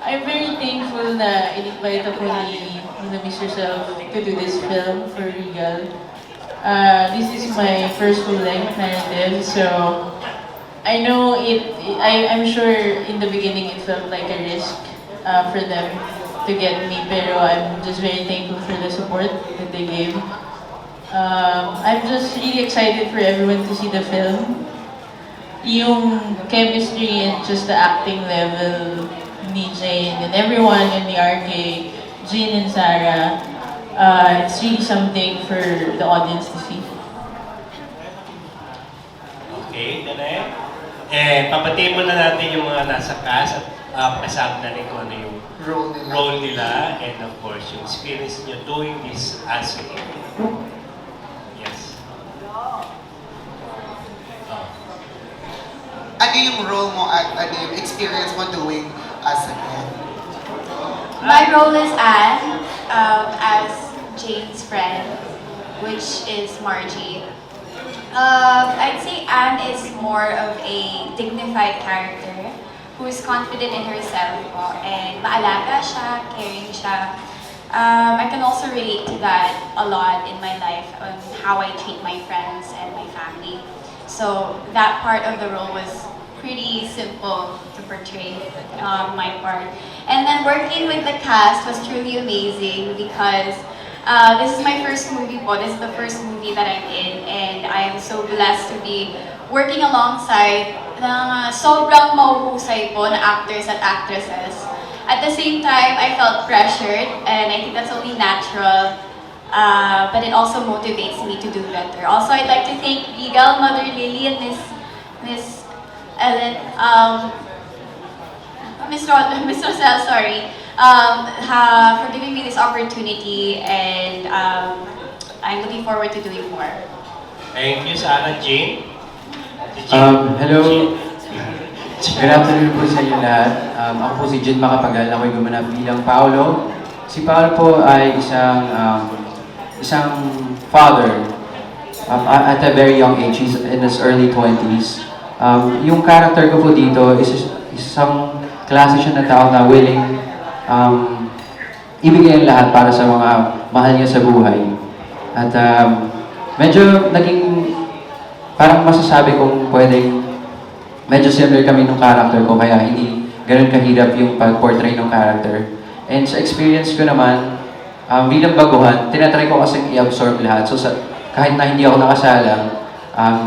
I'm very thankful na in-invite ako ni Mr. Self to do this film for Regal. This is my first full-length narrative, so I know I'm sure in the beginning it felt like a risk for them to get me, pero I'm just very thankful for the support that they gave. I'm just really excited for everyone to see the film. Yung chemistry and just the acting level ni Jane and everyone in the RK, Jane and Sarah, it's really something for the audience to see. Okay, Nanay. Papatiin muna natin yung mga nasa cast at pasabi na rin kung ano yung role nila and of course yung experience nyo doing this as a Yes. Ano yung role mo at ano yung experience mo doing as a kid? My role is Anne, as Jane's friend, which is Margie. I'd say Anne is more of a dignified character who is confident in herself po, and maalaga siya, caring siya. I can also relate to that a lot in my life on how I treat my friends and my family. So that part of the role was pretty simple to portray on my part. And then working with the cast was truly amazing because this is my first movie po. This is the first movie that I'm in, and I am so blessed to be working alongside ng sobrang mahuhusay po na actors at actresses. At the same time, I felt pressured, and I think that's only natural, but it also motivates me to do better. Also, I'd like to thank Regal, Mother Lily, and Miss Ellen, Miss Rosel, sorry, for giving me this opportunity, and I'm looking forward to doing more. Thank you, Sarah. Jane? Hello. Good afternoon po sa inyo lahat. Ako po si Jin Makapagal. Ako'y gumanap bilang Paolo. Si Paolo po ay isang father at a very young age. He's in his early 20s. Yung character ko po dito is isang klase siya na tao na willing ibigay ang lahat para sa mga mahal niya sa buhay. At medyo naging parang masasabi kong pwedeng medyo similar kami nung character ko, kaya hindi ganun kahirap yung pag-portray ng character. And sa experience ko naman, bilang baguhan, tinatry ko kasing i-absorb lahat. So kahit na hindi ako nakasalang,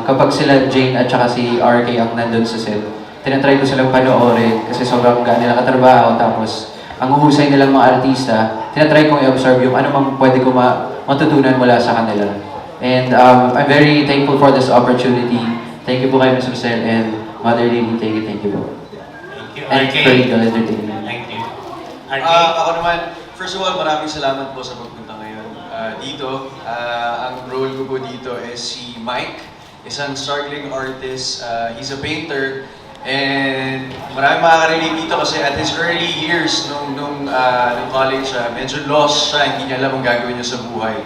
kapag sila Jane at saka si RK ang nandun sa set, tinatry ko silang panoorin kasi sobrang gaan nila katrabaho. Tapos, ang uhusay nilang mga artista, tinatry kong i-absorb yung ano mang pwede ko matutunan mula sa kanila. And I'm very thankful for this opportunity. Thank you po kay Mr. Rosel and Mother Lily. Thank you po. Thank you, And RK. for Regal Entertainment. Thank you. RK? Ako naman, first of all, maraming salamat po sa pagpunta ngayon dito. Ang role ko po dito is si Mike, isang struggling artist. He's a painter. And maraming makaka-relate dito kasi at his early years nung college, medyo lost siya, hindi niya alam ang gagawin niya sa buhay.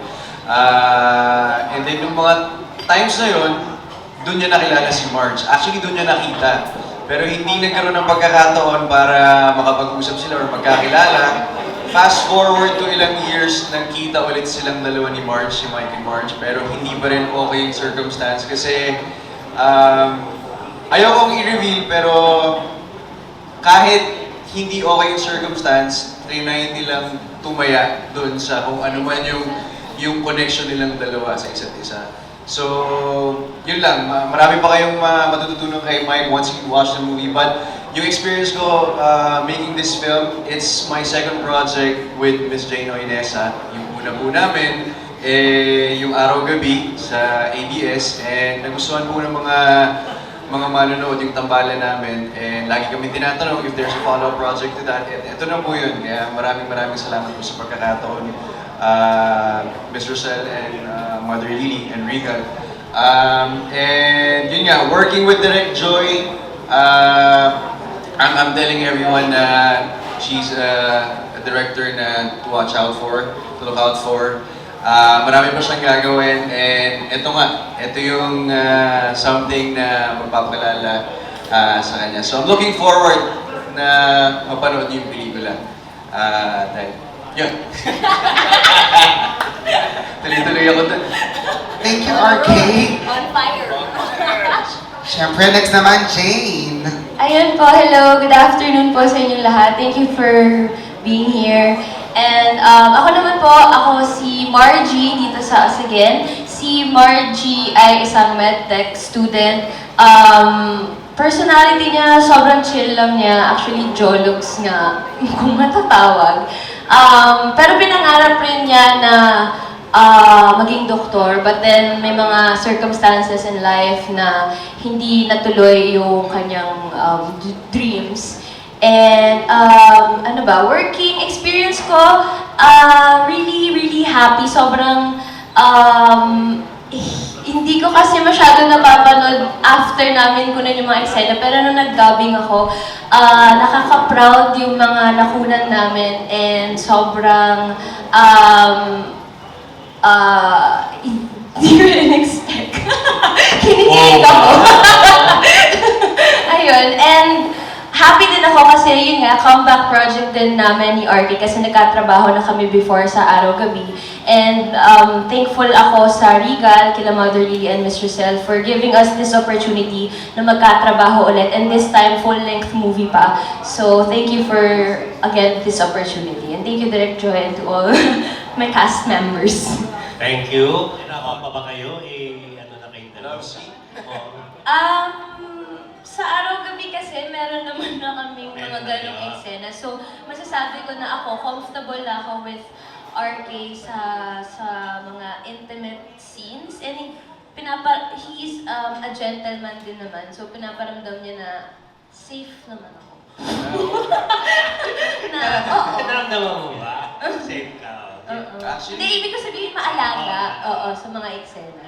And then nung mga times na yun, doon niya nakilala si Marge. Actually, doon niya nakita. Pero hindi nagkaroon ng pagkakataon para makapag-usap sila or magkakilala. Fast forward to ilang years, nagkita ulit silang dalawa ni Marge, si Mike and Marge. Pero hindi pa rin okay yung circumstance kasi ayokong i-reveal pero kahit hindi okay yung circumstance, trinay nilang tumaya doon sa kung ano man yung connection nilang dalawa sa isa't isa. So, yun lang. Marami pa kayong matututunan kay Mike once you watch the movie. But yung experience ko making this film, it's my second project with Miss Jane Oinesa. Yung una po namin, yung Araw-Gabi sa ABS. And nagustuhan po ng mga manonood yung tambalan namin. And lagi kami tinatanong if there's a follow-up project to that. And ito na po yun. Kaya maraming salamat po sa pagkakataon. Mr. Rosel and Mother Lily and Regal. And yun nga, working with Direct Joy, I'm telling everyone na she's a director na to watch out for, to look out for. Marami pa siyang gagawin and ito yung something na magpapakilala sa kanya. So I'm looking forward na mapanood niyo yung pelikula. Dahil, yun. Tuloy-tuloy ako dun. Thank you, RK. On fire! Siyempre, next naman, Jane. Ayun po, hello. Good afternoon po sa inyong lahat. Thank you for being here. And ako naman po, ako si Margie dito sa Us Again. Si Margie ay isang medtech student. Personality niya, sobrang chill lang niya. Actually, jologs nga, kung matatawag. Pero pinangarap rin niya na maging doktor, but then may mga circumstances in life na hindi natuloy yung kanyang dreams. And working experience ko, really happy. Sobrang hindi ko kasi masyado napapanood after namin kunan yung mga eksena, pero nung nag-dubbing ako, nakaka-proud yung mga nakunan namin and sobrang hindi ko in-expect. Kinikilig ako. Ayun, and happy din ako kasi yun nga, comeback project din namin ni RK kasi nagkatrabaho na kami before sa Araw-Gabi. And thankful ako sa Regal, kila Mother Lily and Miss Rosel for giving us this opportunity na magkatrabaho ulit. And this time, full-length movie pa. So thank you for, again, this opportunity. And thank you, Direct Joy, and to all my cast members. Thank you. Nakakapa ba kayo? Ano na kayong dalawa? Love scene? Sa Araw-Gabi kasi, meron naman na kaming mga Meron na ganong yun. eksena. So, masasabi ko na ako, comfortable na ako with RK sa mga intimate scenes. And he is a gentleman din naman. So, pinaparamdam niya na safe naman ako. Oo. Naramdaman mo ba? Safe ka. Actually, Hindi, ibig ko sabihin maalaga. Oo, sa mga eksena.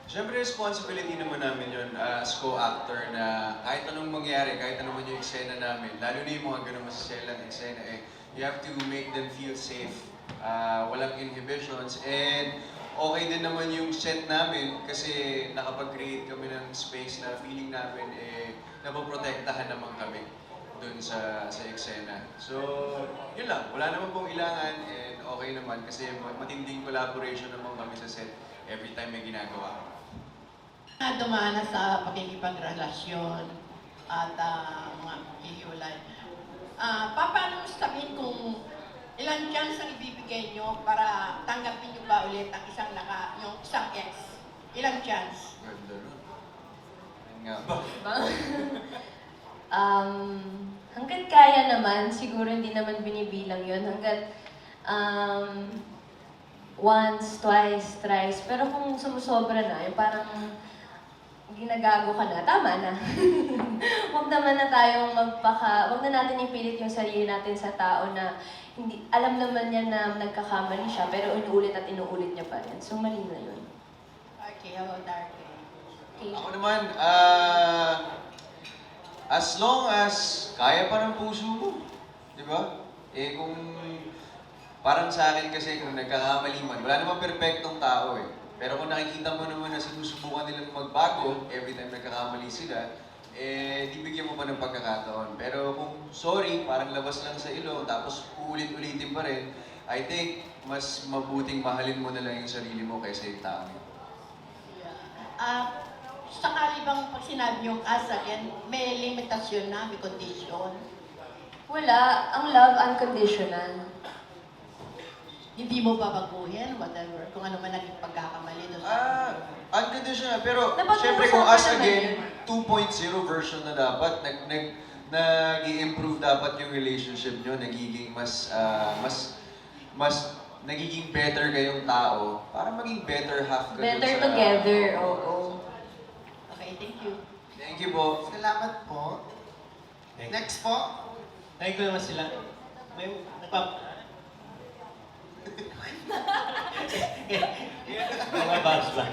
Siyempre, responsibility naman namin yun as co-actor na kahit anong mangyari, kahit anong yung eksena namin, lalo na yung mga ganun masiselang eksena, you have to make them feel safe. Walang inhibitions. And okay din naman yung set namin kasi nakapag-create kami ng space na feeling namin napoprotektahan naman kami dun sa eksena. So, yun lang. Wala naman pong ilangan and okay naman kasi matinding collaboration naman kami sa set every time may ginagawa. Dumana sa pakikipagrelasyon at mga hihiwalay. Paano mo sabihin kung ilang chance ang ibibigay nyo para tanggapin nyo ba ulit ang yung isang ex? Ilang chance? Ganda nun. Yun nga ba? Hanggat kaya naman, siguro hindi naman binibilang yun. Hanggat once, twice, thrice. Pero kung sumusobra na, yung parang ginagago ka na, tama na. Huwag naman na tayong huwag na natin ipilit yung sarili natin sa tao na hindi, alam naman niya na nagkakamali siya, pero inuulit at inuulit niya pa rin. So, mali na yun. Okay, how about RK? Okay. Ako naman, as long as kaya pa ng puso mo, di ba? Kung parang sa akin kasi kung nagkakamali man, wala namang perfectong tao Pero kung nakikita mo naman na sinusubukan nilang magbago every time nagkakamali sila, di bigyan mo pa ng pagkakataon. Pero kung sorry, parang labas lang sa ilong, tapos uulit-ulitin pa rin, I think mas mabuting mahalin mo na lang yung sarili mo kaysa yung tao. Sakali bang pag sinabi yung us again, may limitasyon na, may condition? Wala. Ang love, unconditional. Hindi mo babaguhin, whatever, kung ano man naging pagkakamali doon. Unconditional. Pero Dapat syempre kung us naman again, yun. 2.0 version na dapat, nag-i-improve dapat yung relationship nyo, nagiging mas nagiging better kayong tao para maging better half ka dun Better sa... together, oo. Okay, thank you. Thank you po. Salamat po. Next po. Thank you naman sila. May mga bars ba?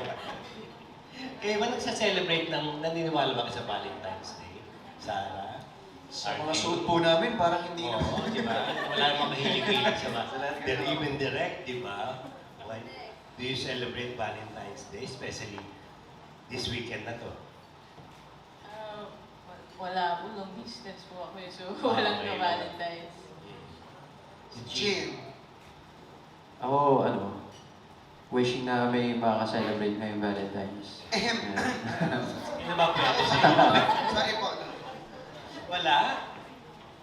Ba nagsa-celebrate naniniwala ba ka sa Valentine's Day? Sarah? Sa mga suot po namin, parang hindi na. Oo, di ba? Wala namang mahilig-hilig sa mga. They're even direct, di ba? Why? Do you celebrate Valentine's Day, especially this weekend na to? wala po, long distance po ako so walang Okay. ka-Valentine's. Si Jin. Jin. Ako, wishing na may makaka-celebrate ngayong Valentine's. Ahem. Ayan. Sino ba po yan? Sorry po. Wala?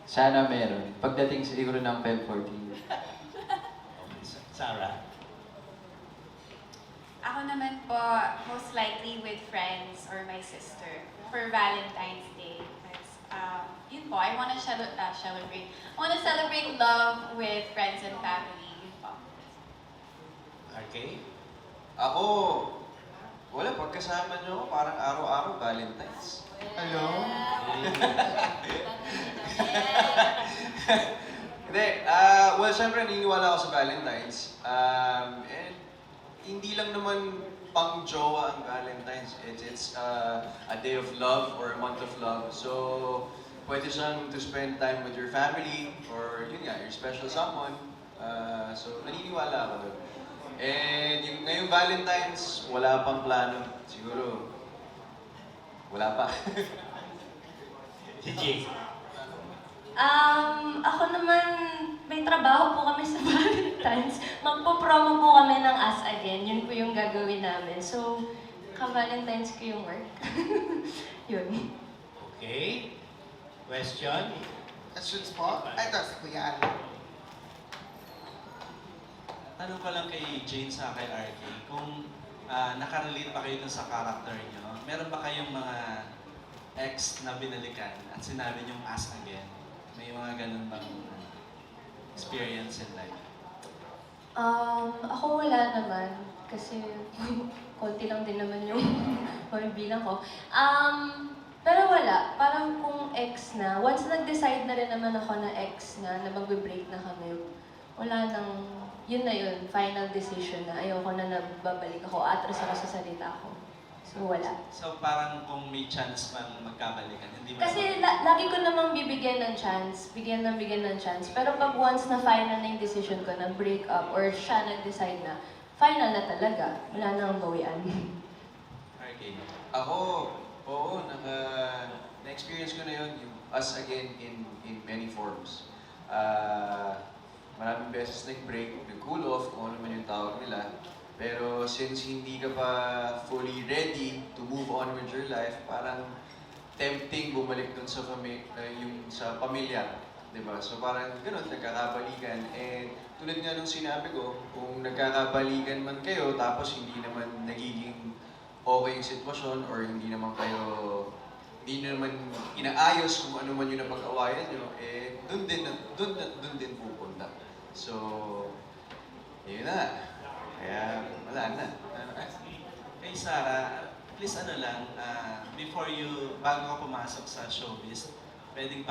Sana meron. Pagdating siguro ng Feb 14. Sarah? Ako naman po, most likely with friends or my sister for Valentine's Day. Because, yun po, I want to celebrate. I want to celebrate love with friends and family. Yun po. Okay. Ako, wala, pagkasama nyo, parang araw-araw Valentine's. Hello? Hindi, well, syempre naniniwala ako sa Valentine's. And hindi lang naman pang-jowa ang Valentine's. It's a day of love or a month of love. So, pwede siyang to spend time with your family or yun nga, your special someone. So, naniniwala ako doon. And yung ngayong Valentine's, wala pang plano. Siguro, wala pa. Si Jin. Ako naman, may trabaho po kami sa Valentine's. Magpo-promo po kami ng Us Again. Yun po yung gagawin namin. So, ka-Valentine's ko yung work. Yun. Okay. Question? Questions po? Ito, si Kuya Alan. Tanong ko lang kay Jane sa kay RK, kung nakarelate pa kayo dun sa character nyo, meron ba kayong mga ex na binalikan at sinabi nyong ask again? May mga ganun bang experience in life? Ako wala naman. Kasi konti lang din naman yung bilang ko. Pero wala. Parang kung ex na, once nag-decide na rin naman ako na ex na magbe-break na kami, wala nang, yun na yun, final decision na ayoko na nababalik ako, atras ako sa salita ko. So wala. So parang kung may chance man magkabalikan, hindi man... Kasi lagi ko namang bibigyan ng chance, bigyan ng chance. Pero pag once na final na yung decision ko na break up or siya nag-decide na, final na talaga, wala nang bawian. RK. Ako, oo, na-experience ko na yun, yung us again in many forms. Maraming beses nag-break, nag-cool off, kung ano man yung tawag nila. Pero since hindi ka pa fully ready to move on with your life, parang tempting bumalik dun sa yung sa pamilya, 'di ba? So parang gano'n, nagkakabalikan. And tulad nga nung sinabi ko, kung nagkakabalikan man kayo tapos hindi naman nagiging okay yung sitwasyon or hindi naman inaayos kung ano man yung napag-awayan nyo, eh dun din pupunta. So, yun na. Kaya wala na. Kay Sarah, please bago ka pumasok sa showbiz, pwedeng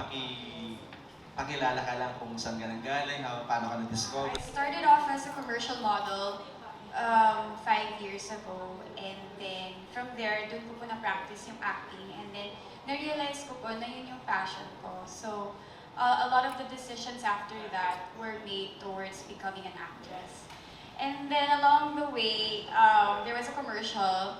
pakilala ka lang kung saan ka nanggaling, paano ka na-discover. I started off as a commercial model 5 years ago, and then from there, dun ko po na-practice yung acting, and then na-realize ko po na yun yung passion ko. So, a lot of the decisions after that were made towards becoming an actress. And then along the way, there was a commercial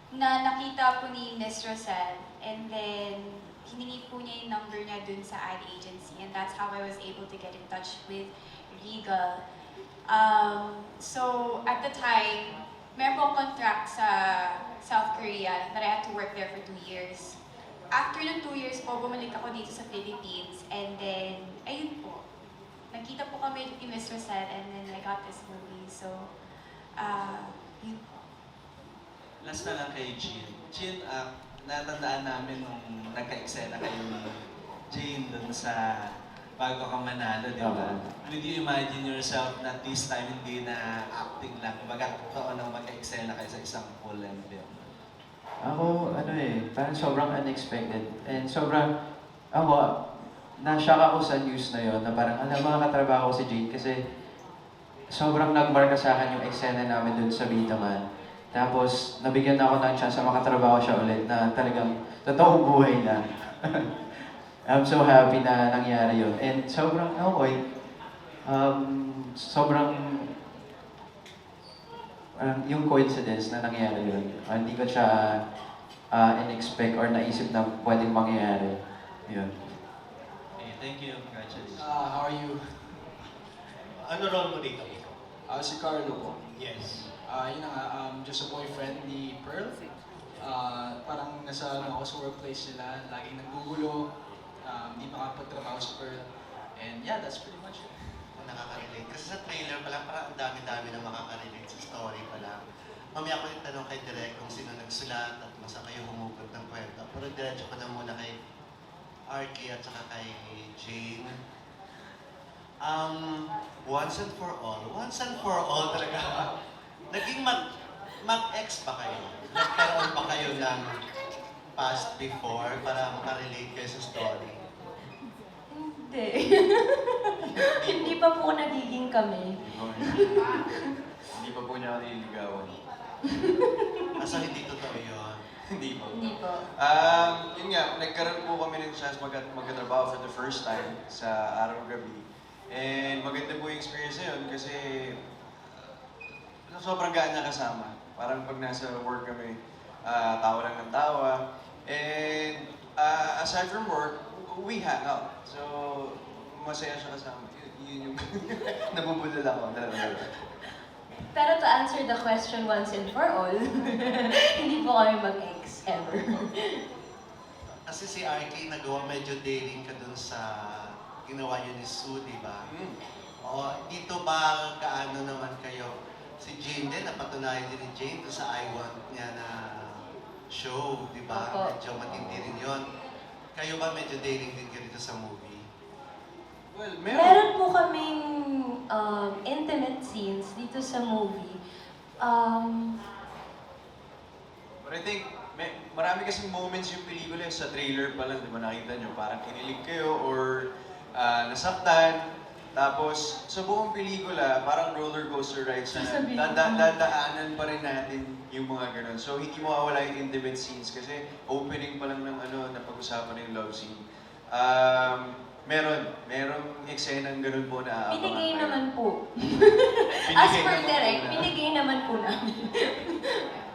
na nakita po ni Miss Rosel, and then hiningi po niya yung number niya dun sa ad agency, and that's how I was able to get in touch with Regal. So at the time, meron po contract sa South Korea that I had to work there for 2 years. After ng 2 years po, bumalik ako dito sa Philippines, and then, ayun po, nagkita po kami ni Miss Rosel, and then I got this movie. So, yun po. Last na lang kay Jean. Jean, natandaan namin nung nagka-eksena kayo ni Jane dun sa bago ka manalo, di ba? Would you imagine yourself na this time hindi na acting lang, magkakataon ng magka-eksena kayo sa isang full-length film? Ako, parang sobrang unexpected. And na-shock ako sa news na yon na parang, makakatrabaho ko si Jane kasi sobrang nagmarka sa akin yung eksena namin dun sa Vitaman. Tapos, nabigyan ako ng chance na makatrabaho siya ulit na talagang totoong buhay na. I'm so happy na nangyari yun. And sobrang, yung coincidence na nangyari yun. Hindi ko siya in-expect or naisip na pwedeng mangyayari. Yun. Okay, thank you. Congratulations. How are you? Ano role mo dito? Si Carlo po. Yes. Yun na nga, just a boyfriend ni Pearl. Parang nasa ako sa workplace nila, laging nanggugulo, hindi makapagtrabaho si Pearl. And yeah, that's pretty much it. Nakaka-relate. Kasi sa trailer pa lang, parang ang dami-dami na makaka-relate sa story pa lang. Mamaya ko yung tanong kay Direk kung sino nagsulat at masa kayo humugot ng kwento. Pero diretso ko na muna kay Arky at saka kay Jane. Once and for all talaga. Naging mag-ex ba kayo? Nagkaroon ba kayo ng past before para makarelate kayo sa story? Hindi. Hindi pa po nagiging kami. Hindi pa po niya ako nililigawan. Asa hindi totoo yun? Hindi po. Hindi po. Yun nga, nagkaroon po kami ng chance magkatrabaho for the first time sa araw-gabi. And maganda po yung experience na yun kasi sobrang gaan niya kasama. Parang pag nasa work kami, tawa lang ng tawa. And aside from work, we hang out. So, masaya siya kasama. Yun yung nabubudol ako. Pero to answer the question once and for all, hindi po kami mag-ex ever. Kasi si Arky nagawa medyo daring ka dun sa ginawa niyo ni Sue, di ba? O, dito ba kaano naman kayo? Si Jane din, napatunayan din ni Jane dun sa I Want niya na show, di ba? Opo. Medyo matindi rin yun. Kayo ba medyo daring din kayo dito sa movie? Well, Meron po kaming intimate scenes dito sa movie. But I think, marami kasing moments yung pelikula sa trailer pa lang, di ba nakita nyo? Parang kinilig kayo or nasaktan. Tapos, sa buong pelikula, parang roller coaster rides na dadaanan pa rin natin yung mga ganun. So, hindi mawawala yung intimate scenes kasi opening pa lang ng na pag-usapan ng love scene. Merong eksenang ganun po na aabangan Binigay tayo. naman po. Binigay As per naman po direct, na. binigay naman po namin.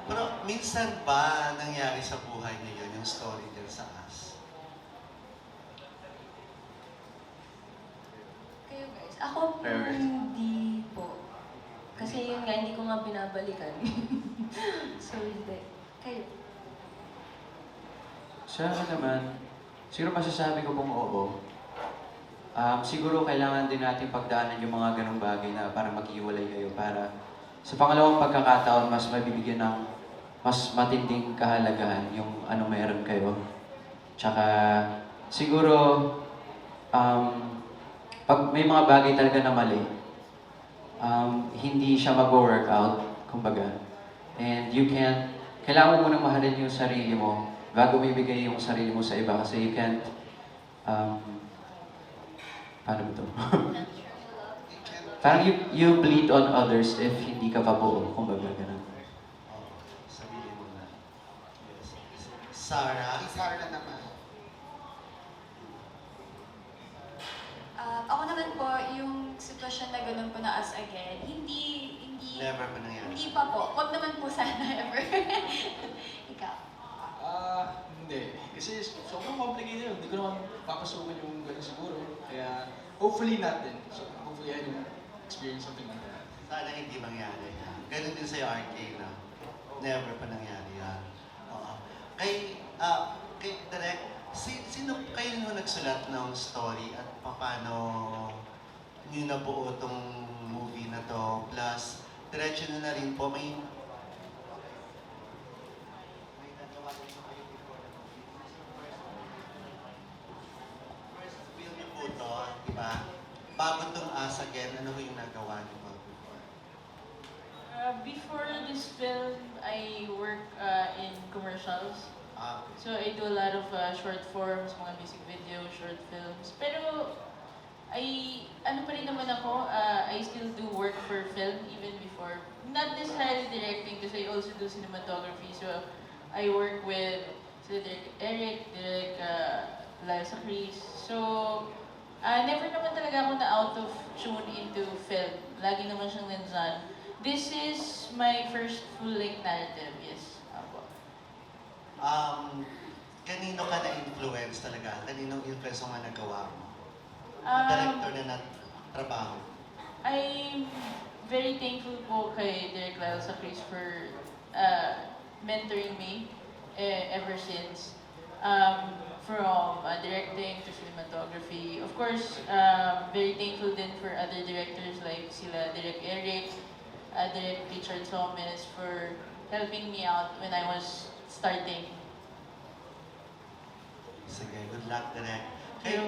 Pero minsan ba nangyari sa buhay niyo yun, yung story din sa Us? Kayo guys, ako hindi po. Kasi yun nga, hindi ko nga binabalikan. So hindi. Kayo. Sa akin naman, siguro masasabi ko pong oo. Siguro kailangan din natin pagdaanan yung mga ganong bagay na para maghiwalay kayo para sa pangalawang pagkakataon mas mabibigyan ng mas matinding kahalagahan yung ano meron kayo. Tsaka siguro pag may mga bagay talaga na mali, hindi siya mag-workout, kumbaga. And kailangan mo munang mahalin yung sarili mo bago mo ibigay yung sarili mo sa iba kasi you can't, paano ba ito? Parang you bleed on others if hindi ka pa buo, kumbaga ganun. Sabihin mo na. Yes. Sarah? Sarah naman. Ako naman po, yung sitwasyon na ganun po na us again, hindi Never pa nangyari. Hindi pa po. Huwag naman po sana ever. Ikaw. Hindi. Kasi sobrang complicated yun. Hindi ko naman papasukin yung gano'n siguro. Kaya hopefully not din. So hopefully I don't experience something like that. Sana hindi mangyari yan. Ganun din sa'yo, RK, na never pa nangyari yan. Oo. Kay Direk, sino kayo nung nagsulat ng story at paano niyo nabuo tong movie na to? Plus, diretso na rin po, may nagawa din po kayo before the movie. First film niyo po to, di ba? Bago tong Us Again, ano yung nagawa niyo po before? Before this film, I work in commercials. Okay. So I do a lot of short forms, mga music videos, short films. Pero ano pa rin naman ako, I still do work for film even before. Not necessarily directing because I also do cinematography. So I work with Direk Eric, Direk Liza Chris. So never naman talaga ako na out of tune into film. Lagi naman siyang nandyan. This is my first full-length narrative, yes. Apo. kanino ka na-influence talaga? Kaninong influence ang nagawa mo? Um, Director na trabaho. I'm very thankful po kay Direk Lyle sa Chris for mentoring me ever since. From directing to cinematography. Of course, very thankful din for other directors like sila Direk Eric, Direk Richard Thomas for helping me out when I was starting. Sige, good luck, Direk. Kay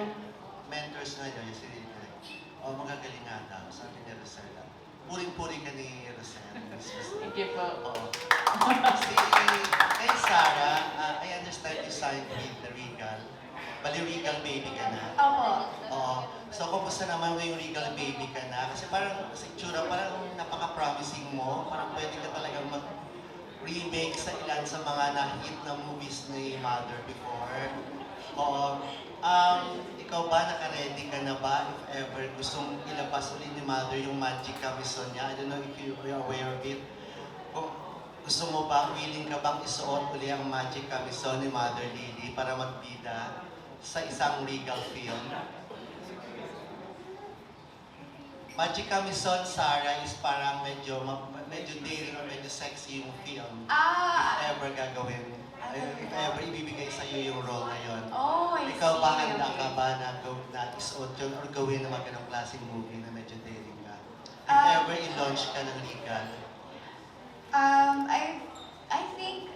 mentors na yun, si Direk. Magagaling nga daw, sabi ni Rosella. Puring-puri ka ni Rosella. Thank you po. Oo. Kay Sarah, I understand you signed with the Regal. Bali, Regal baby ka na. Opo. Oo. So, kumusta naman yung Regal baby ka na? Kasi parang sa itsura, parang napaka-promising mo. Parang pwede ka talagang mag-remake sa ilan sa mga na-hit na movies ni Mother before. Oo. Ikaw ba, naka-ready ka na ba if ever gustong ilabas ulit ni Mother yung magic camisole niya? I don't know if you're aware of it. Kung gusto mo ba, willing ka bang isuot ulit ang magic camisole ni Mother Lily para magbida sa isang Regal film? Magic camisole, Sarah, is parang medyo daring or medyo sexy yung film. If ever gagawin. If ever ibibigay sa'yo yung role na yun. Oh, I Ikaw ba, see. handa ka ba na isuot yun or gawin na ganong klaseng movie na medyo daring ka? If ever i-launch ka ng Regal? I think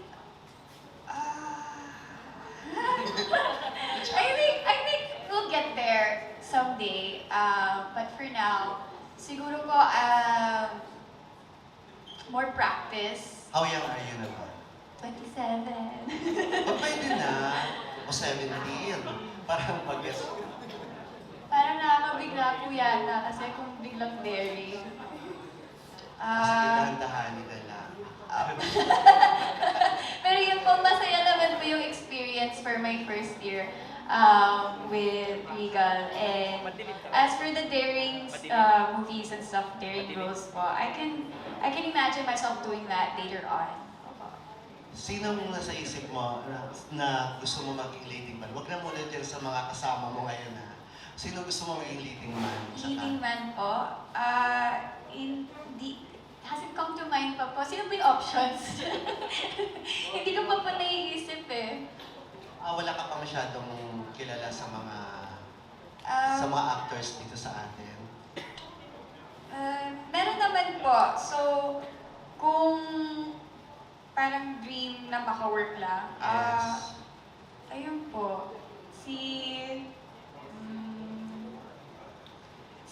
I think we'll get there someday. But for now, siguro po more practice. How young are you na ba? 27. Pwede na. O 17. Parang pag-guess. Parang nakakabigla po yata kasi kung biglang daring. Sige, dahan-dahanin na lang. Pero yun po, masaya naman po yung experience for my first year with Regal. And as for the daring movies and stuff, daring roles po, I can imagine myself doing that later on. Sino mong nasa isip mo na gusto mo maging leading man? Huwag na muna dyan sa mga kasama mo ngayon ha. Sino gusto mo maging leading man? Leading man po, hindi, hasn't come to mind pa po. Sino po yung options? Hindi ko pa po naiisip eh. Wala ka pa masyadong kilala sa mga actors dito sa atin? Meron naman po. So, kung parang dream na maka-work lang, Yes. ayun po, si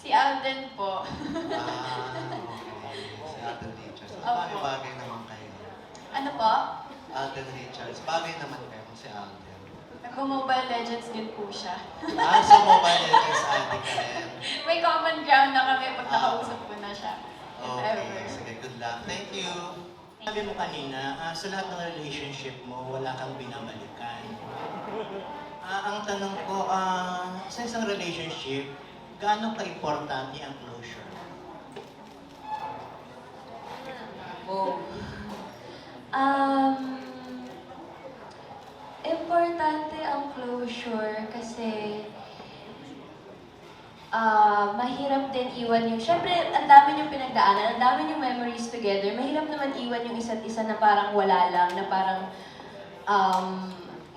Alden po. Okay. Si Alden Richards. Opo. Bagay naman kayo. Ano po? Alden Richards. Bagay naman kayo si Alden. Nag-Mobile Legends din po siya. Sa Mobile Legends addict ka rin. May common ground na kami pag nakausap ko na siya. If Okay. ever. Sige, good luck. Thank you. Sabi mo kanina, sa lahat ng relationship mo, wala kang binabalikan. Ang tanong ko, sa isang relationship, gaano ka-importante ang closure? Importante ang closure kasi mahirap din iwan yung, syempre, ang dami yung pinagdaanan, ang dami yung memories together. Mahirap naman iwan yung isa't isa na parang wala lang, na parang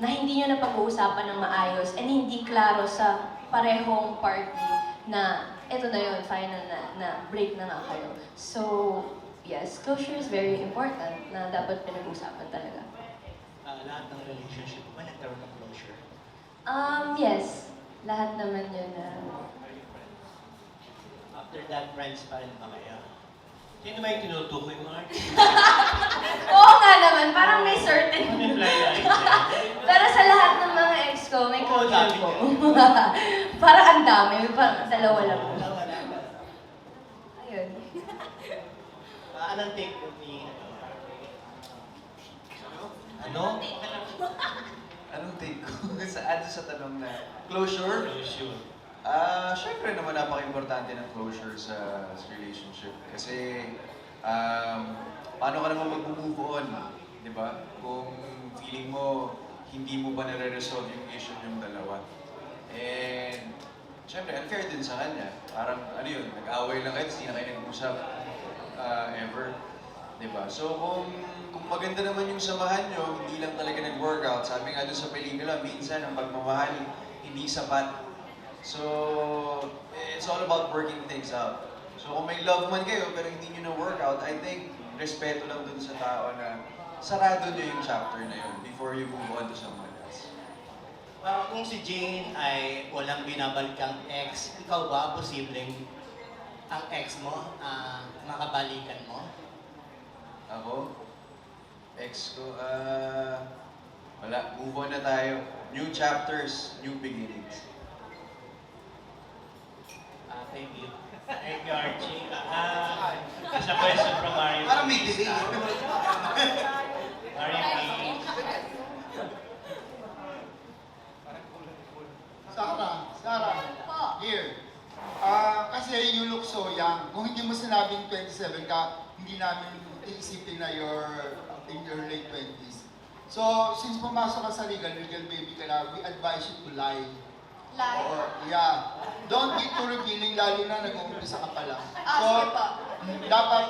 na hindi nyo na pag-uusapan ng maayos and hindi klaro sa parehong party na eto na yun, final na break na nga kayo. So, yes, closure is very important na dapat pinag-uusapan talaga. Lahat ng relationship ba nagkaroon ng closure? Yes, lahat naman yun na. After that, friends pa rin ba kayo? Sino ba yung tinutukoy mo, Art? Oo nga naman, parang may certain. Ano yung blind item? Pero sa lahat ng mga ex ko, may Oo, closure dami po. yan. Parang ang dami, parang dalawa lang. Ayun. Anong take mo ni... Ano? Anong take ko sa tanong na closure? Closure. Syempre naman napaka-importante ng closure sa relationship. Kasi, paano ka naman mag-move on Di ba? Kung feeling mo, hindi mo pa nare-resolve yung issue yung dalawa. And, syempre, unfair din sa kanya. Parang, ano yun, nag-away lang kayo, tapos hindi na kayo nag-usap ever. Diba? So, kung maganda naman yung samahan nyo, hindi lang talaga nag-workout. Sabi nga doon sa pelikula, minsan ang pagmamahal, hindi sapat. So, it's all about working things out. So, kung may love man kayo, pero hindi nyo na-workout, I think, respeto lang doon sa tao na sarado nyo yung chapter na yun before you move on to someone else. Kung si Jane ay walang binabalikang ex, ikaw ba posibleng ang ex mo, makabalikan mo? Ako, ex ko, wala, move on na tayo. New chapters, new beginnings. Thank you. Thank you, Archie. There's a question from Mario. Parang may delay. Mario, please. Sarah, here. Kasi you look so young. Kung hindi mo sinabing 27 ka, hindi namin iisipin na you're in your late 20s. So, since pumasok ka sa Regal baby ka na, we advise you to lie. Lie? Or, yeah. Don't be too revealing, lalo na nag-uumpisa ka pa lang. So, Sige po. dapat,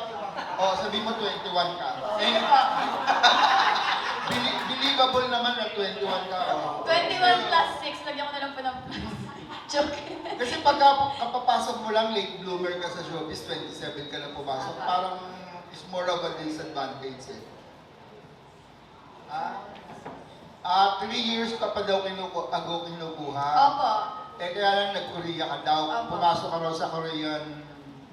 sabi mo 21 ka. Sige po. Believable naman na 21 ka. 21 plus 6, lagyan ko na lang po ng plus. Joke. Kasi pagka kapapasok mo lang, late bloomer ka sa showbiz, 27 ka lang pumasok, parang is more of a disadvantage eh. 3 years ka pa daw kinukuha. Opo. Kaya lang nag-Korea ka daw. Opo. Pumasok ka raw sa Korean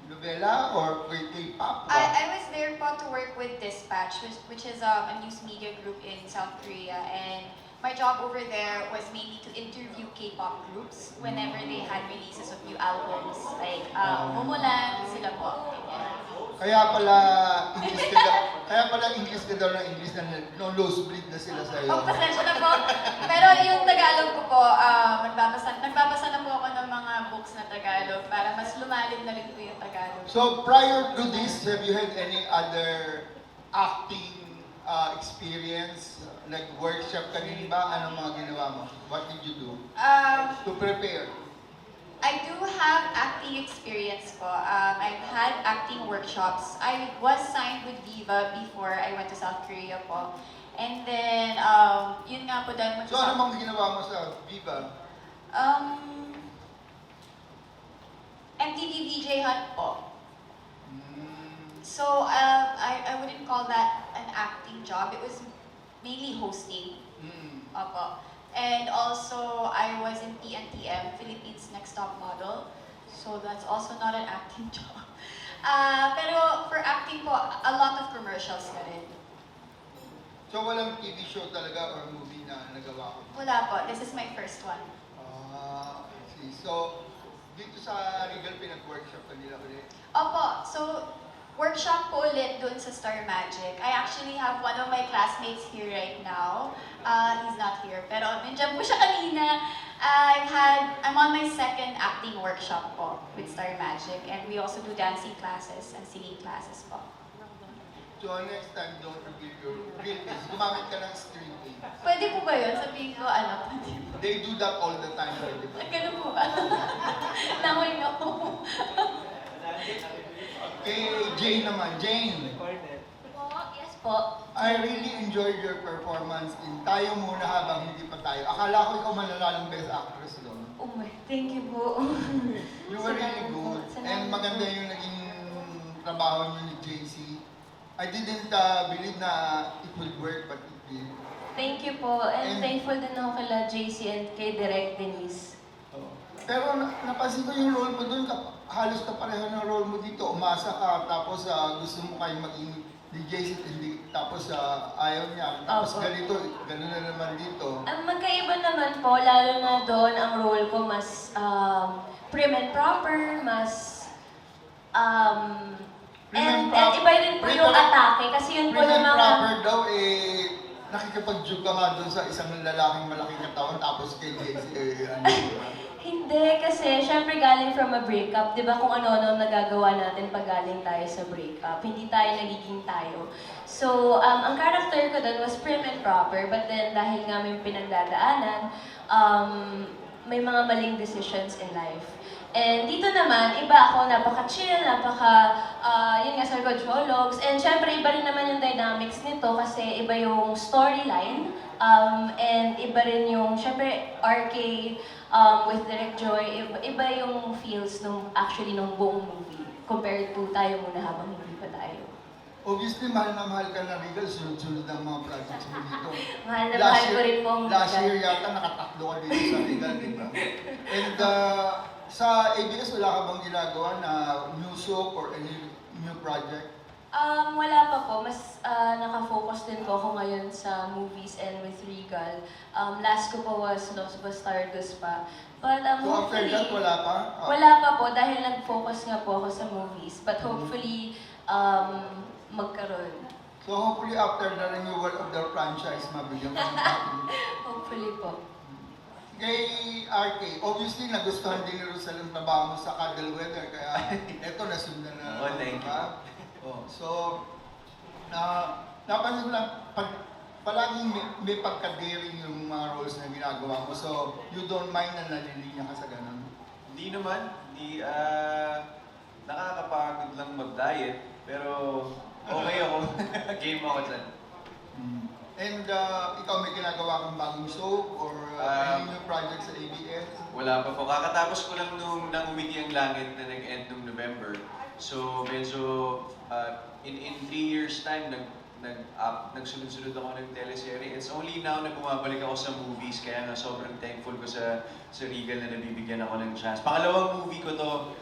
novela or K-pop. I was there po to work with Dispatch, which is a news media group in South Korea, and my job over there was mainly to interview K-pop groups whenever they had releases of new albums, like Momoland, sila po. Kaya pala English ka daw ng English na nosebleed na sila sa'yo. Pasensya na po. Pero yung Tagalog ko po, nagbabasa na po ako ng mga books na Tagalog para mas lumalim na rin po yung Tagalog. So prior to this, have you had any other acting experience? Like workshop ka din ba? Anong mga ginawa mo? What did you do to prepare? I do have acting experience po. I've had acting workshops. I was signed with Viva before I went to South Korea po. And then, yun nga po dahil So ano mga ginawa mo sa Viva? MTV VJ Hunt po. So, I wouldn't call that an acting job. It was mainly hosting. Opo. And also, I was in PNTM, Philippines Next Top Model. So that's also not an acting job. Pero for acting po, a lot of commercials na rin. So walang TV show talaga or movie na nagawa ko? Wala po. This is my first one. I see. So, dito sa Regal pinag-workshop ka nila ulit? Opo. So, workshop po ulit doon sa Star Magic. I actually have one of my classmates here right now. He's not here, pero nandiyan po siya kanina. I'm on my second acting workshop po with Star Magic, and we also do dancing classes and singing classes po. So next time, don't reveal your real face. Gumamit ka ng string A. Pwede po ba yun? Sabihin ko, pwede po. They do that all the time, di ba? Ganun po ba? Now I know. Kay Jane naman. Jane, Yes po. I really enjoyed your performance in Tayo Muna Habang Hindi Pa Tayo. Akala ko ikaw mananalang Best Actress doon. Oh my, thank you po. You were really good. And maganda yung naging trabaho niyo ni JC. I didn't believe na it would work, but it did. Thank you po. And- And thankful din ako kay JC and kay Direk Denise. Pero napansin ko yung role mo doon, halos kapareho ng role mo dito. Umasa ka, tapos gusto mo kayo maging DJ, tapos ayaw niya. Tapos Opo. ganito, gano'n na naman dito. Ang magkaiba naman po, lalo na doon ang role ko mas prim and proper, mas and iba din po yung atake kasi yun po Prim yung and mga proper daw, nakikipag-jug ka nga doon sa isang lalaking malaking katawan, tapos kay JC, ano, Hindi, kasi syempre galing from a breakup, di ba kung ano-ano nagagawa natin pag galing tayo sa breakup, hindi tayo nagiging tayo. So, ang character ko doon was prim and proper, but then dahil nga may pinagdadaanan, may mga maling decisions in life. And dito naman, iba ako, napaka-chill, yun nga sabi ko, jologs. And syempre, iba rin naman yung dynamics nito kasi iba yung storyline. And iba rin yung, syempre, RK with Direct Joy, iba yung feels nung buong movie compared to tayo muna habang hindi pa tayo. Obviously, mahal na mahal ka na Regal, sunod-sunod ang mga projects mo dito. Mahal na mahal ko rin pong Last Regal. year yata nakataklo ka dito sa Regal, di ba? And sa ABS, wala ka bang ginagawa na new soap or any new project? Wala pa po. Mas nakafocus din po ako ngayon sa movies and with Regal. Last ko po was Los Bastardos pa. But So after hopefully... that, wala pa? Wala pa po dahil nag-focus nga po ako sa movies. But hopefully, magkaroon. So hopefully after the renewal of the franchise, mabigyan ka ng copy. Hopefully po. Kay RK, obviously nagustuhan din ni Rosal ang trabaho mo sa Cuddle Weather, kaya eto nasundan na. Oh, thank you. Oh, so, napansin ko lang, palaging may pagka-daring yung mga roles na ginagawa mo. So, you don't mind na nalilinya ka sa ganun? Hindi naman. Hindi, nakakapagod lang mag-diet. Pero okay ako. Game ako dyan. And ikaw may ginagawa kang bagong soap or any new project sa ABS? Wala pa po. Kakatapos ko lang nung Umiti ang Langit na nag-end nung November. So medyo in 3 years time nagsunod-sunod ako ng teleserye. It's only now na bumabalik ako sa movies kaya nga sobrang thankful ko sa Regal na nabibigyan ako ng chance. Pangalawang movie ko to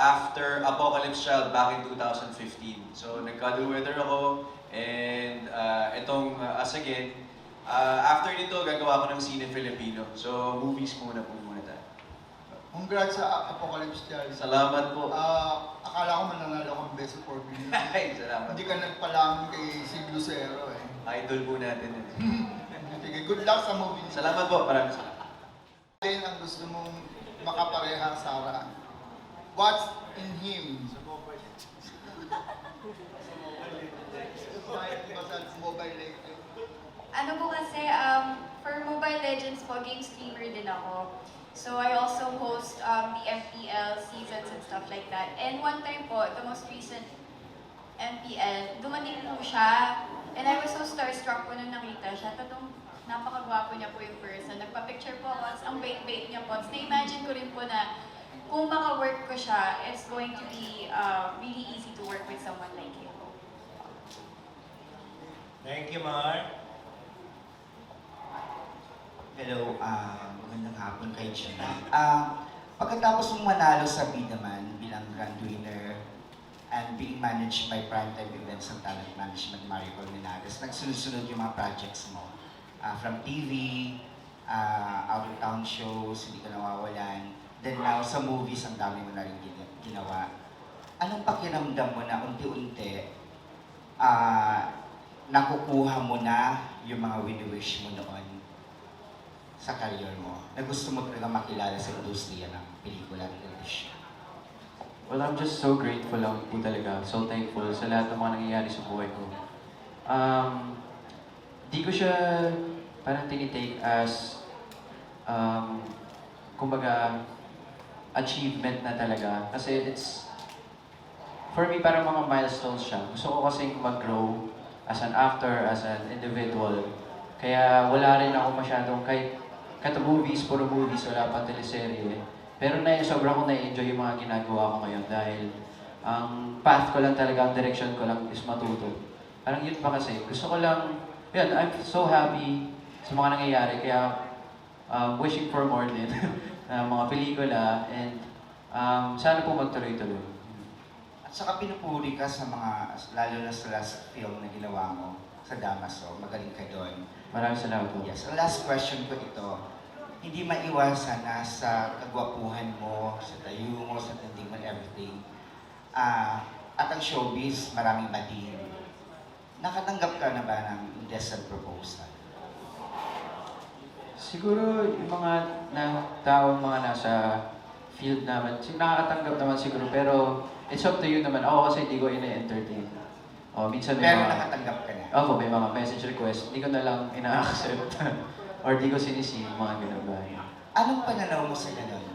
after Apocalypse Child back in 2015. So nag-Cuddle Weather ako and itong again, after nito gagawa ko ng Cine Filipino. So movies muna tayo. Congrats sa Apocalypse Child. Salamat po. Akala ko mananalo kang Best Support Film. Ay, salamat. Hindi ka nagpalamon kay Sig Lucero eh. Idol po natin. Sige, good luck sa movie. Salamat po. Maraming salamat. Then, ang gusto mong makapareha, Sarah. What's in him? Sa mobile legends. Ano po kasi, for Mobile Legends po, game streamer din ako. So I also host the FPL seasons and stuff like that. And one time po, the most recent MPL, dumating po siya. And I was so starstruck po nung nakita siya. Tatong napakagwapo niya po yung person. Nagpa-picture po ako, ang bait-bait niya po. Na-imagine ko rin po na kung maka-work ko siya, it's going to be really easy to work with someone like him. Thank you, Mar. Hello, magandang hapon kay Gina. Pagkatapos mong manalo sa Bidaman bilang grand winner and being managed by Primetime Events and Talent Management Mario Colmenares, nagsunod-sunod yung mga projects mo. From TV, out-of-town shows, hindi ka nawawalan. Then now, sa movies, ang dami mo na rin ginawa. Anong pakiramdam mo na unti-unti nakukuha mo na yung mga wini-wish mo noon sa career mo, na gusto mo talaga makilala sa industriya ng pelikula at television? Well, I'm just so grateful lang po talaga. So thankful sa lahat ng mga nangyayari sa buhay ko. Di ko siya parang tinitake as, kumbaga, achievement na talaga. Kasi it's, for me, parang mga milestones siya. Gusto ko kasing mag-grow as an actor, as an individual. Kaya wala rin ako masyadong, kahit movies, puro movies, wala pa teleserye. Pero sobrang ko na-enjoy yung mga ginagawa ko ngayon dahil ang path ko lang talaga, ang direction ko lang is matuto. Parang yun pa kasi. Gusto ko lang, yun, I'm so happy sa mga nangyayari. Kaya wishing for more din na mga pelikula and sana po magtuloy-tuloy. At saka pinupuri ka sa mga, lalo na sa last film na ginawa mo sa Damaso. Magaling ka doon. Maraming salamat po. Yes, ang last question ko ito. Hindi maiwasan na sa kagwapuhan mo, sa tayo mo, sa tinding mo, everything. At ang showbiz, maraming bading. Nakatanggap ka na ba ng indecent proposal? Siguro yung mga taong mga nasa field naman, nakakatanggap naman siguro, pero it's up to you naman. Ako kasi hindi ko ina-entertain. Minsan may Pero mga... nakatanggap ka na. May mga message request, hindi ko na lang ina-accept. Or di ko sinisi yung mga ginagawa niya. Anong pananaw mo sa ganun?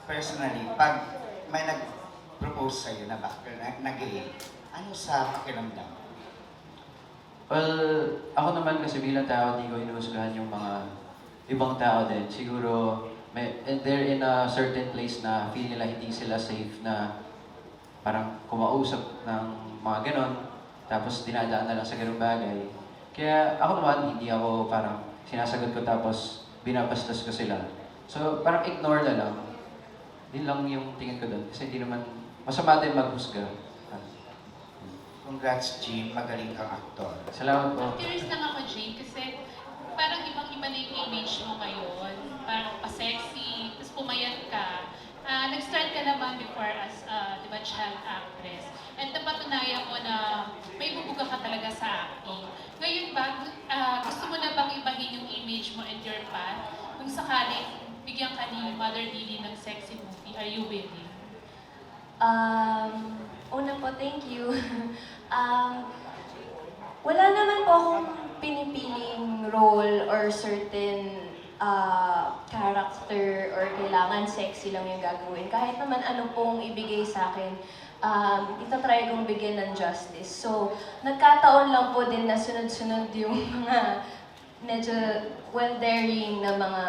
Personally, pag may nag-propose sa'yo na gay, ano sa pakiramdam? Well, ako naman kasi bilang tao, di ko inuhusgahan yung mga ibang tao din. Siguro, they're in a certain place na feel nila hindi sila safe na parang kumausap ng mga ganon, tapos dinadaan na lang sa ganung bagay. Kaya ako naman, hindi ako parang sinasagot ko tapos binabastos ko sila. So, parang ignore na lang. Yun lang yung tingin ko doon. Kasi hindi naman, masama din maghusga. Congrats, Jim. Magaling kang aktor. Salamat po. Curious lang ako, Jane, kasi parang ibang-iba na yung image mo ngayon. Parang pa-sexy, tapos pumayat ka. Nag-start ka naman before as, di ba, child actress. And napatunayan mo na may bubuga ka talaga sa acting. Ngayon ba, gusto mo na bang ibahin yung image mo and your path? Kung sakaling bigyan ka ni Mother Lily ng sexy movie, are you willing? Una po, thank you. Wala naman po akong pinipiling role or certain character or kailangan sexy lang yung gagawin. Kahit naman ano pong ibigay sa akin, itatry kong bigyan ng justice. So, nagkataon lang po din na sunod-sunod yung mga medyo well-daring na mga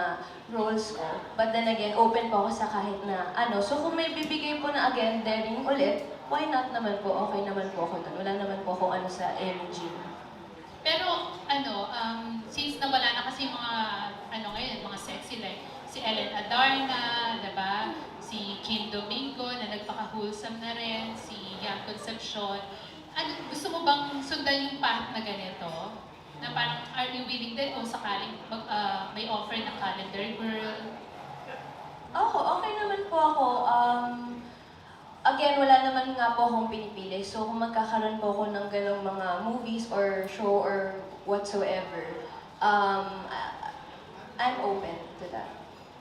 roles ko. But then again, open po ako sa kahit na ano. So, kung may bibigay po na again, daring ulit, why not naman po? Okay naman po ako doon. Wala naman po ako ano sa energy. Pero, since nawala na kasi mga, ngayon, mga sexy like si Ellen Adarna, diba? Si Kim Domingo na nagpaka-wholesome na rin, si Yang Concepcion. Gusto mo bang sundan yung path na ganito? Na parang, are you willing din kung sakaling may offer ng calendar girl? Okay naman po ako. Again, wala naman nga po akong pinipili. So, kung magkakaroon po ako ng ganong mga movies or show or whatsoever, I'm open to that.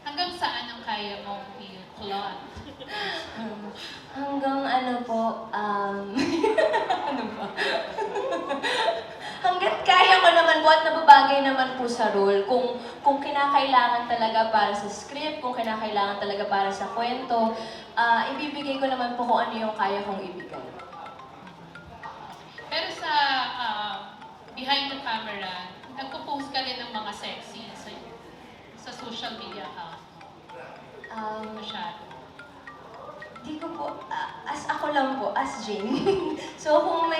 Hanggang saan ang kaya mong i-plot? Hanggang ano po, ano ba? Hanggat kaya ko naman po at nababagay naman po sa role. Kung kinakailangan talaga para sa script, kung kinakailangan talaga para sa kwento, ibibigay ko naman po kung ano yung kaya kong ibigay. Pero sa behind the camera, nagpo-post ka rin ng mga sexy sa social media account. Masyado. Di ko po, as ako lang po, as Jane. So kung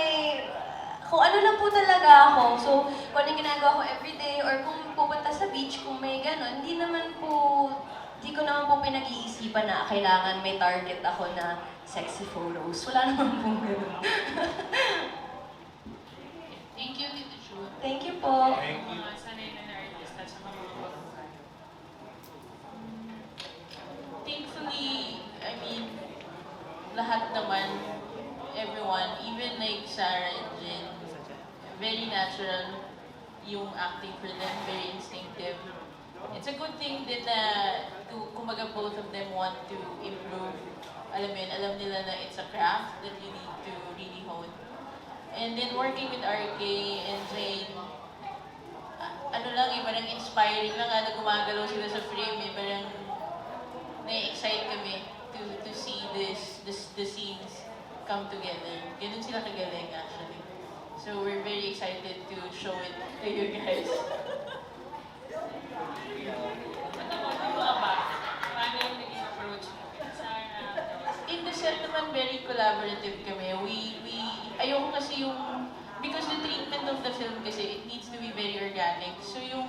ano lang po talaga ako, so kung ano yung ginagawa ko everyday or kung pupunta sa beach, kung may gano'n, di ko naman po pinag-iisipan na kailangan may target ako na sexy photos. Wala naman po gano'n. Thank you, Tito Chu. Thank you po. Thank you. Mga sanay na artist at sa mga babae. Thankfully, I mean, lahat naman, everyone, even like Sarah and Jen, very natural yung acting for them, very instinctive. It's a good thing din na kumaga both of them want to improve. Alam mo yun, alam nila na it's a craft that you need to really hone. And then working with RK and Jane, ano lang parang inspiring lang na gumagalaw sila sa frame parang na-excite kami to see the scenes come together. Ganun sila kagaling actually. So we're very excited to show it to you guys. Paano yung naging approach mo? In the set naman, very collaborative kami. Ayoko kasi because the treatment of the film kasi, it needs to be very organic. So yung,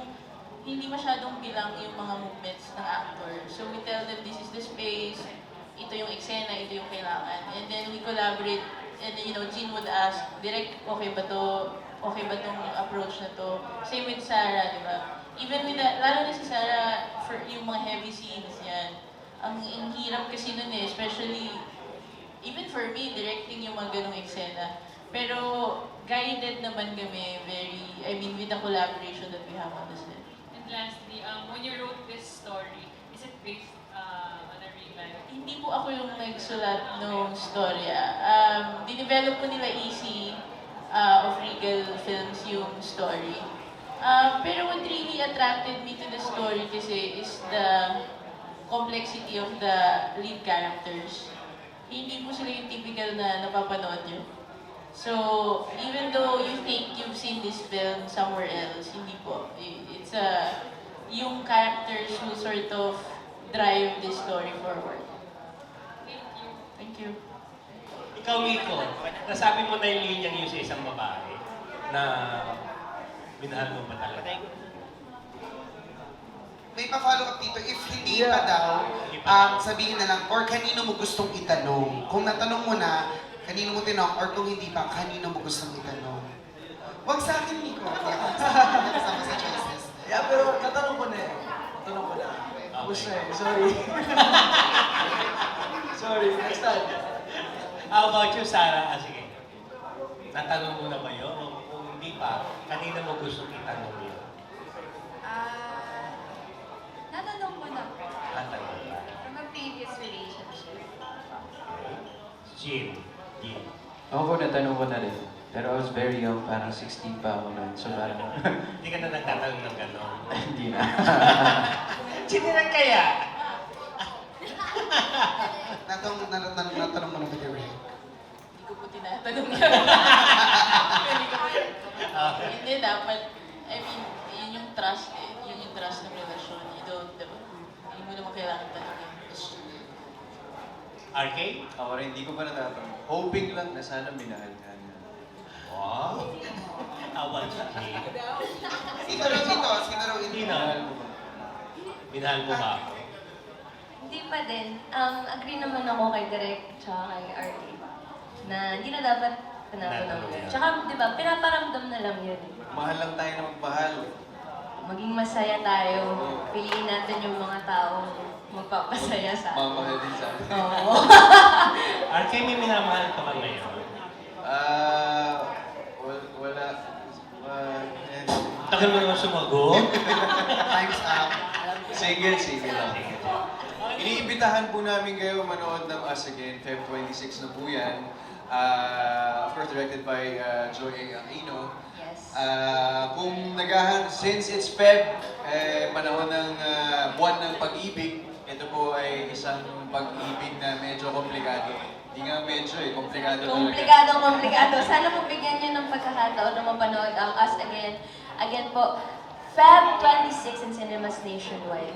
hindi masyadong bilang yung mga movements ng actor. So we tell them, this is the space, ito yung eksena, ito yung kailangan. And then we collaborate, and Jean would ask, direct, okay ba to? Okay ba tong approach na to? Same with Sarah, di ba? Even with lalo na si Sarah, for yung mga heavy scenes yan, ang hirap kasi nun especially, even for me, directing yung mga ganong eksena. Pero guided naman kami with the collaboration that we have on the set. And lastly, when you wrote this story, is it based on a real life? Hindi po ako yung nagsulat ng storya. Dinevelop po nila EC of Regal Films yung story. Pero what really attracted me to the story kasi is the complexity of the lead characters. Hindi po sila yung typical na napapanood nyo. So, even though you think you've seen this film somewhere else, hindi po. It's yung characters who sort of drive this story forward. Thank you. Thank you. Ikaw, Miko, nasabi mo na yung linyang yun sa isang babae na minahal mo ba talaga? May pa-follow up dito. If hindi pa daw, sabihin na lang, or kanino mo gustong itanong. Kung natanong mo na, kanino mo tinanong, or kung hindi pa, kanino mo gustong itanong. Huwag sa akin, Nico. Kasama sa choices. Yeah, pero natanong ko na eh. Natanong ko na. Tapos na eh. Sorry. Sorry, next time. How about you, Sarah? Sige. Natanong mo na ba yun? O kung hindi pa, kanina mo gusto itanong yun? Natanong ko na po. Natanong ba? From a previous relationship. Jim. Ako po, natanong ko na rin. Pero I was very young, parang 16 pa ako noon. So parang, Hindi ka na nagtatanong ng gano'n. hindi na. Sino na kaya? Natanong mo na ba kay Ray? Hindi ko po tinatanong yan. Hindi, dapat, I mean, yun yung trust eh. Yun yung trust ng relasyon. You don't, diba? Hindi mo naman kailangan tanongin. RK? Ako rin, hindi ko pa natatanong. Hoping lang na sana minahal ka niya. Wow! How about you, Jim? Sino raw ito? Sino raw ito? Minahal mo ba? Minahal mo ba ako? Hindi pa din. Agree naman ako kay Direk tsaka kay RK na hindi na dapat pinapanong yun. Tsaka, di ba, pinaparamdam na lang yun. Mahal lang tayo na magmahal. Maging masaya tayo. Piliin natin yung mga taong magpapasaya sa atin. Mamahal din sa akin. Oo. RK, may minamahal ka ba ngayon? Wala. Tagal mo naman sumagot. Time's up. Single lang. Iniimbitahan po namin kayo manood ng Us Again, Feb 26 na po yan. Of course, directed by Joy Aquino. Yes. Since it's Feb, panahon ng buwan ng pag-ibig, ito po ay isang pag-ibig na medyo komplikado. Hindi nga medyo komplikado talaga. Komplikado. Sana po bigyan niyo ng pagkakataon na mapanood ang Us Again. Again po, Feb 26 in cinemas nationwide.